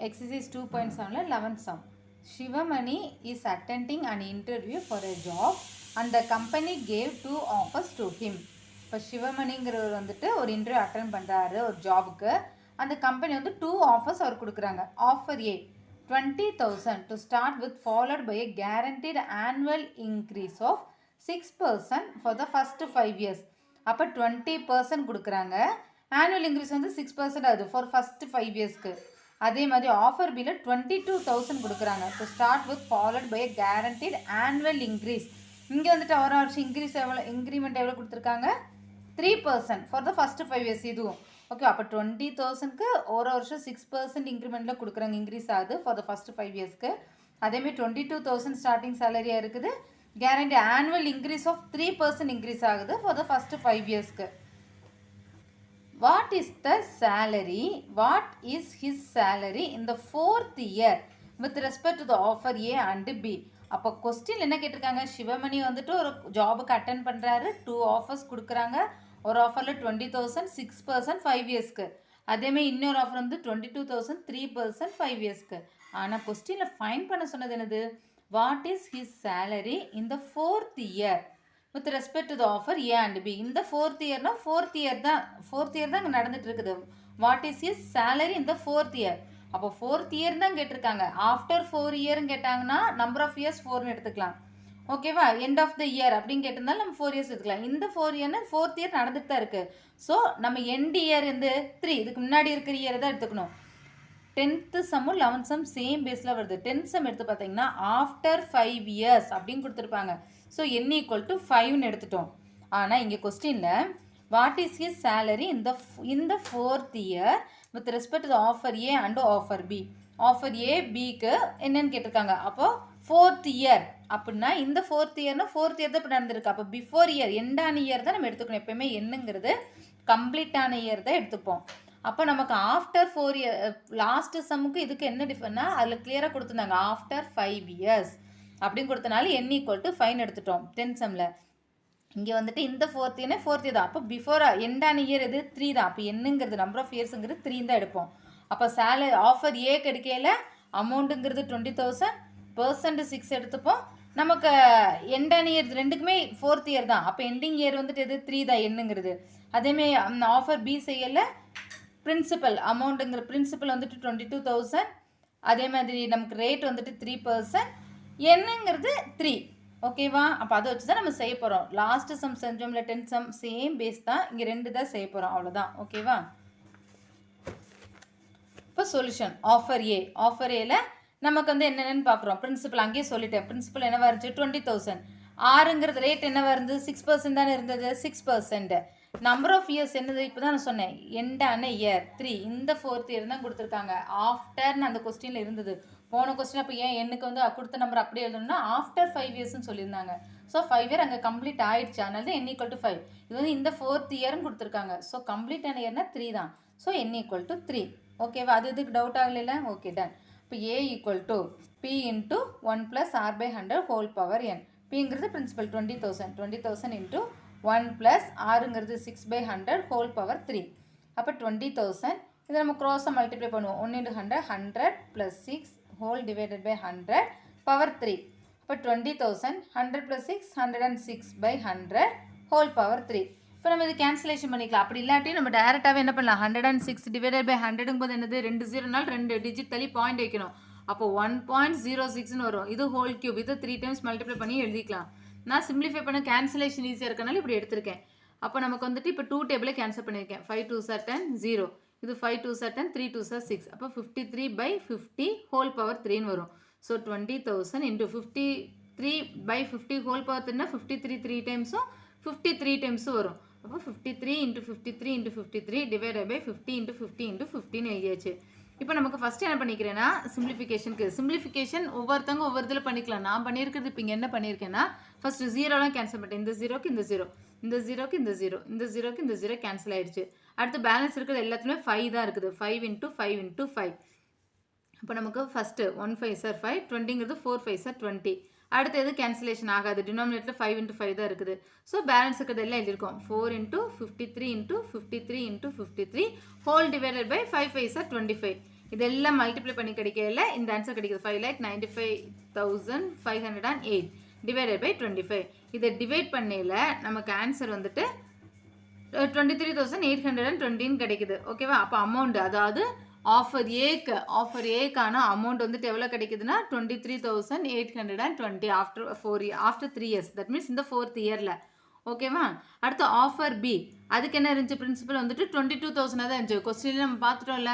exercise 2.7 11th sum. Shivamani is attending an interview for a job and the company gave 2 offers to him. இப்போ சிவமணிங்கிறவர் வந்துட்டு ஒரு interview attend பண்ணுறாரு ஒரு ஜாபுக்கு. அந்த கம்பெனி வந்து 2 ஆஃபர்ஸ் அவர் கொடுக்குறாங்க. Offer A 20,000 to start with followed by a guaranteed annual increase of 6% for the first 5 years. அப்போ 20% கொடுக்குறாங்க. ஆனுவல் இன்க்ரீஸ் வந்து 6% ஆகுது ஃபார் ஃபஸ்ட் 5 இயர்ஸ்க்கு. அதே மாதிரி ஆஃபர் பில்ல 22,000 கொடுக்குறாங்க. To start with followed by guaranteed annual increase. இங்கே வந்துட்டு ஒரு வருஷம் இன்க்ரீஸ் எவ்வளோ இன்க்ரிமெண்ட் எவ்வளோ கொடுத்துருக்காங்க 3% ஃபார் த ஃபஸ்ட்டு 5 இயர்ஸ் இதுவும். ஓகே, அப்போ 20,000க்கு ஒரு வருஷம் 6% இன்க்ரிமெண்ட்டில் கொடுக்குறாங்க, இன்க்ரீஸ் ஆகுது ஃபார் த ஃபஸ்ட்டு 5 இயர்ஸ்க்கு. அதேமாதிரி 22,000 ஸ்டார்டிங் சேலரியாக இருக்குது. Guarantee annual increase of 3% increase ஆகுது ஃபார் த ஃபஸ்ட்டு 5 இயர்ஸ்க்கு. What is the salary? What is his salary in the 4th year with respect to the offer A and B? அப்போ question என்ன கேட்டிருக்காங்க, சிவமணி வந்துட்டு ஒரு ஜாபுக்கு அட்டன் பண்ணுறாரு, 2 ஆஃபர்ஸ் கொடுக்குறாங்க. ஒரு ஆஃபரில் 20,000 6% 5 இயர்ஸ்க்கு. அதேமாதிரி இன்னொரு ஆஃபர் வந்து 22,000 3% 5 இயர்ஸ்க்கு. ஆனால் கொஸ்டினில் ஃபைன் பண்ண சொன்னது என்னது, what is his salary in the 4th year with respect to the offer A and B. இந்த 4th இயர்னா 4th இயர் தான் இங்கே நடந்துட்டு இருக்குது. வாட் இஸ் ஹிஸ் சேலரி இந்த 4th இயர். அப்போ 4th இயர் தான் கேட்டிருக்காங்க. ஆஃப்டர் 4 இயர்னு கேட்டாங்கன்னா நம்பர் ஆஃப் இயர்ஸ் 4னு எடுத்துக்கலாம். ஓகேவா, எண்ட் ஆஃப் த இயர் அப்படின்னு கேட்டிருந்தாலும் நம்ம 4 இயர்ஸ் எடுத்துக்கலாம். இந்த 4 இயர்னா 4th இயர் நடந்துட்டு தான் இருக்குது. ஸோ நம்ம எண்ட் இயர் இந்த 3 இதுக்கு முன்னாடி இருக்கிற இயர் தான் எடுத்துக்கணும். 10th சம்மும் 11th சம் சேம் பேஸில் வருது. 10th சம் எடுத்து பார்த்தீங்கன்னா ஆஃப்டர் 5 இயர்ஸ் அப்படின்னு கொடுத்துருப்பாங்க. ஸோ n = 5ன்னு எடுத்துட்டோம். ஆனால் இங்கே கொஸ்டினில் வாட் இஸ் ஹிஸ் சேலரி இந்த 4th year with respect to offer A and offer B. Offer A பிக்கு என்னன்னு கேட்டிருக்காங்க. அப்போ 4th இயர் அப்படின்னா இந்த 4th இயர்னா 4th இயர் தான் இப்போ நடந்திருக்கு. அப்போ பிஃபோர் இயர் எண்டான இயர் தான் நம்ம எடுத்துக்கணும். எப்பயுமே என்னங்கிறது கம்ப்ளீட்டான இயர் தான் எடுத்துப்போம். அப்போ நமக்கு ஆஃப்டர் 4 இயர் லாஸ்ட் சம்முக்கு இதுக்கு என்ன டிஃபரெண்ட்னா அதில் கிளியராக கொடுத்துருந்தாங்க ஆஃப்டர் 5 இயர்ஸ் அப்படின்னு கொடுத்தனால n = 5 எடுத்துட்டோம் 10th சம்மில். இங்கே வந்துட்டு இந்த 4th இயர்னா 4th இயர் தான். அப்போ பிஃபோர் எண்டான இயர் எது 3 தான். அப்போ என்னங்கிறது நம்பர் ஆஃப் இயர்ஸுங்கிறது 3 தான் எடுப்போம். அப்போ சேலரி ஆஃபர் ஏ கிடைக்கையில் அமௌண்ட்டுங்கிறது 20,000 % 6 எடுத்துப்போம். நமக்கு எண்டான இயர் ரெண்டுக்குமே 4th இயர் தான். அப்போ எண்டிங் இயர் வந்துட்டு எது 3 தான் என்னங்கிறது. அதேமாதிரி ஆஃபர் பி செய்யல பிரின்சிபல் அமௌண்ட்டுங்கிற பிரின்சிபல் வந்துட்டு 22,000. அதே மாதிரி நமக்கு ரேட் வந்துட்டு 3%, என்னங்கிறது 3. ஓகேவா, அப்போ அதை வச்சு தான் நம்ம செய்ய போகிறோம். லாஸ்ட் சம் செஞ்சோம்ல 10th சம் சேம் பேஸ் தான், இங்கே 2 தான் செய்ய போகிறோம், அவ்வளோதான். ஓகேவா, இப்போ சொல்யூஷன் ஆஃபர் ஏ. ஆஃபர் ஏல நமக்கு வந்து என்னென்னு பார்க்குறோம். பிரின்சிபல் அங்கேயே சொல்லிட்டேன். பிரின்சிபல் என்னவா இருந்துச்சு 20,000. ஆறுங்கிறது ரேட் என்னவா இருந்தது 6% தானே இருந்தது 6%. நம்பர் ஆஃப் இயர்ஸ் என்னது இப்போ தான் நான் சொன்னேன் எண்டான இயர் 3. இந்த 4th இயர் தான் கொடுத்துருக்காங்க. ஆஃப்டர்னு அந்த கொஸ்டினில் இருந்தது. போன கொஸ்டின் அப்போ ஏன் எனக்கு வந்து கொடுத்த நம்பர் அப்படியே எழுதணும்னா ஆஃப்டர் 5 இயர்ஸ்ன்னு சொல்லியிருந்தாங்க. ஸோ 5 இயர் அங்கே கம்ப்ளீட் ஆகிடுச்சு. அதனால தான் n = 5. இது வந்து இந்த 4th இயர்னு கொடுத்துருக்காங்க. ஸோ கம்ப்ளீட்டான இயர்னா 3 தான். So n = 3. ஓகேவா, அது இதுக்கு டவுட் ஆகலைல்ல. Okay, done. இப்போ a = p × 1 + r/100 whole power n. பிங்கிறது பிரின்சிபல் 20,000 × 1 + ஆறுங்கிறது 6/100 ஹோல் பவர் 3. அப்போ 20,000 இதை நம்ம க்ராஸாக மல்டிப்ளை பண்ணுவோம். 1 × 100 100 + 6 ஹோல் டிவைடட் பை 100 பவர் 3. அப்போ 20,000 100 + 6 106/100 ஹோல் பவர் 3. இப்போ நம்ம இது கேன்சலேஷன் பண்ணிக்கலாம். அப்படி இல்லாட்டி நம்ம டேரெக்டாகவே என்ன பண்ணலாம் 106 டிவைடட் பை 100ங்கும் போது என்னது 2 0 2 டிஜிட் தள்ளி பாயிண்ட் வைக்கணும். அப்போ 1.06ன்னு வரும். இது ஹோல் கியூப். இது 3 டைம்ஸ் மல்டிப்ளை பண்ணி எழுதிக்கலாம். நான் சிம்பிளிஃபை பண்ண கேன்சலேஷன் ஈஸியாக இருக்கனால இப்படி எடுத்திருக்கேன். அப்போ நமக்கு வந்துட்டு இப்போ 2 டேபிளை கேன்சல் பண்ணியிருக்கேன். 5 2s are 10 0. இது 5 2s are 10 3 2s are 6. அப்போ 53/50 ஹோல் பவர் 3ன்னு வரும். ஸோ 20,000 × 53/50 ஹோல் பவர் 3னா 53 3 டைம்ஸும் 53 டைம்ஸும் வரும். அப்போ 53 × 53 × 53 டிவைடட் பை 50 × 50 × 50ன்னு எழுதியாச்சு. இப்போ நமக்கு ஃபஸ்ட்டு என்ன பண்ணிக்கிறேன்னா சிம்பிளிஃபிகேஷன் ஒவ்வொருத்தவங்க ஒவ்வொரு இதில் பண்ணிக்கலாம். நான் பண்ணியிருக்கிறது இப்போ இங்கே என்ன பண்ணியிருக்கேன்னா ஃபஸ்ட்டு 0லாம் கேன்சல் பண்ணிட்டேன். இந்த 0க்கு இந்த 0, இந்த 0க்கு இந்த 0, இந்த 0க்கு இந்த 0 கேன்சல் ஆகிடுச்சு. அடுத்து பேலன்ஸ் இருக்கிறது எல்லாத்துலேயுமே 5 தான் இருக்குது. 5 × 5 × 5. அப்போ நமக்கு first 1 5s are 5, 20ங்கிறது 4 5s are 20. அடுத்து எது கேன்சலேஷன் ஆகாது. டினாமினேட்டரில் 5 × 5 தான் இருக்குது. ஸோ பேலன்ஸ் இருக்கிறது எல்லாம் எழுதியிருக்கோம். 4 × 53 × 53 × 53 whole divided by 5 5s are 25. இதெல்லாம் மல்டிப்ளை பண்ணி கிடைக்கல இந்த ஆன்சர் கிடைக்குது 5,95,508 டிவைடட் பை 25. இதை டிவைட் பண்ணல நமக்கு ஆன்சர் வந்துட்டு 23,820 கிடைக்குது. ஓகேவா? அப்போ அமௌண்ட் அதாவது ஆஃபர் ஏக்கான அமௌண்ட் வந்துட்டு எவ்வளோ கிடைக்குதுன்னா 23,820 ஆஃப்டர் 3 இயர்ஸ். தட் மீன்ஸ் இந்த 4th இயரில். ஓகேவா? அடுத்து ஆஃபர் பி, அதுக்கு என்ன இருந்துச்சு? பிரின்சிபல் வந்துட்டு 22,000 தான் இருந்துச்சு. கொஸ்டின் நம்ம பார்த்துட்டோம்ல,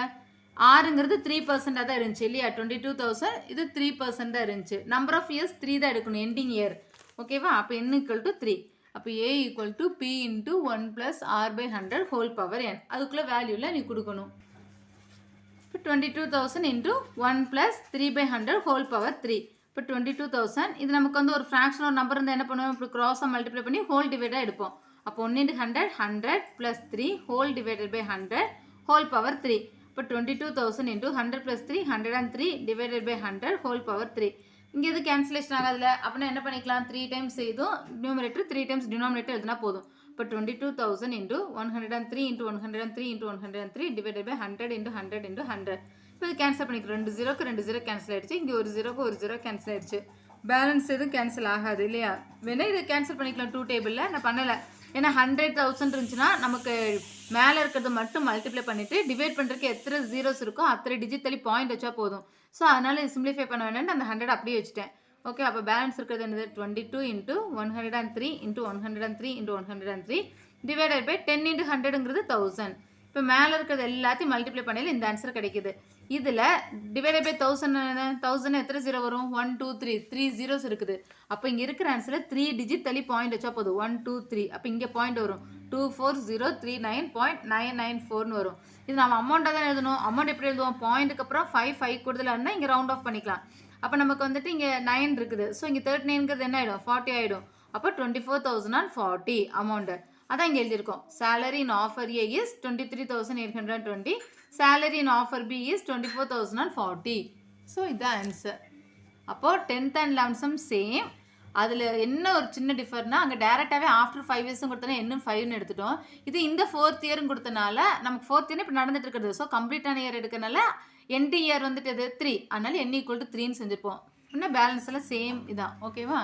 ஆறுங்கிறது 3% தான் இருந்துச்சு இல்லையா? 22,000 இது 3% தான் இருந்துச்சு. நம்பர் ஆஃப் இயர்ஸ் 3 தான் எடுக்கணும், எண்டிங் இயர். ஓகேவா? அப்போ n = 3. அப்போ a = p × 1 + r/100 whole power n. அதுக்குள்ளே வேல்யூவில் நீ கொடுக்கணும். இப்போ 22,000 × 1 + 3/100 ஹோல் பவர் 3. இப்போ 22,000 இது நமக்கு வந்து ஒரு ஃப்ராக்ஷன் ஒரு நம்பர் இருந்தால் என்ன பண்ணுவோம்? இப்படி க்ராஸாக மல்டிப்ளை பண்ணி ஹோல் டிவைடாக எடுப்போம். அப்போ 1 × 100 100 + 3 whole divided by 100 whole power 3. இப்போ 22,000 × 100 + 3 103 டிவைடட் பை 100 ஹோல் பவர் 3. இங்கே எது கேன்சலேஷன் ஆகாதுல, அப்படின்னா என்ன பண்ணிக்கலாம்? 3 டைம்ஸ் இதுவும் நியூமரேட்டர் 3 டைம்ஸ் டினாமினேட்டர் எழுதினா போதும். இப்போ 22,000 × 103 × 103 × 103 டிவைடட் பை 100 × 100 × 100. இப்போ இது கேன்சல் பண்ணிக்கிறோம். 2 0க்கு 2 0 கேன்சல் ஆகிடுச்சு. இங்கே ஒரு 0க்கு ஒரு 0 கேன்சல் ஆகிடுச்சு. பேலன்ஸ் எதுவும் கேன்சல் ஆகாது இல்லையா? வேணா இது கேன்சல் பண்ணிக்கலாம் 2 டேபிளில். நான் பண்ணலை, ஏன்னா 100,000 இருந்துச்சுன்னா நமக்கு மேலே இருக்கிறது மட்டும் மல்டிப்ளை பண்ணிவிட்டு டிவைட் பண்ணுறதுக்கு எத்தனை ஜீரோஸ் இருக்கோ அத்தனை டிஜிட் தள்ளி பாயிண்ட் வச்சா போதும். ஸோ அதனால் இது சிம்பிளிஃபை பண்ண வேண்டாம்னு அந்த 100 அப்படியே வச்சுட்டேன். ஓகே, அப்போ பேலன்ஸ் இருக்கிறது என்னது? 22 × 103 × 103 × 103 டிவைடட் பை 10 × 100ங்கிறது 1000. இப்போ மேலே இருக்கிறது எல்லாத்தையும் மல்டிப்ளை பண்ணல இந்த ஆன்சர் கிடைக்குது. இதில் டிவைடட் பை 1000 எத்தனை ஜீரோ வரும்? 1 2 3 ஜீரோஸ் இருக்குது. அப்போ இங்கே இருக்கிற ஆன்சரில் 3 டிஜிட் தள்ளி பாயிண்ட் வச்சா போதும். 1 2 3. அப்போ இங்கே பாயிண்ட் வரும் 24,039.994ன்னு வரும். இது நம்ம அமௌண்ட்டாக தான் எழுதணும். அமௌண்ட் எப்படி எழுதுவோம்? பாயிண்ட்டுக்கு அப்புறம் 5 கூடுதலாக இருந்தால் இங்கே ரவுண்ட் ஆஃப் பண்ணிக்கலாம். அப்போ நமக்கு வந்துட்டு இங்கே 9 இருக்குது. ஸோ இங்கே 39ங்கிறது என்ன ஆகிடும்? 40 ஆகிடும். அப்போ 24,040 அமௌண்ட்டு அதான் இங்கே எழுதியிருக்கோம். Salary in offer A is 23,820. Salary in offer B is 24,040. So இதுதான் ஆன்சர். அப்போது 10th and 11th sum same. அதில் என்ன ஒரு சின்ன டிஃபர்னா அங்கே டேரெக்டாகவே ஆஃப்டர் 5 இயர்ஸும் கொடுத்தனா இன்னும் 5ன்னு எடுத்துட்டோம். இது இந்த 4th இயரும் கொடுத்தனால நமக்கு 4th இயர் இப்போ நடந்துட்டு இருக்கிறது. ஸோ கம்ப்ளீட்டான இயர் எடுக்கிறனால எண்ட் இயர் வந்துட்டு இது 3. அதனால n = 3ன்னு செஞ்சுருப்போம். இன்னும் பேலன்ஸ் எல்லாம் சேம் இதான். ஓகேவா?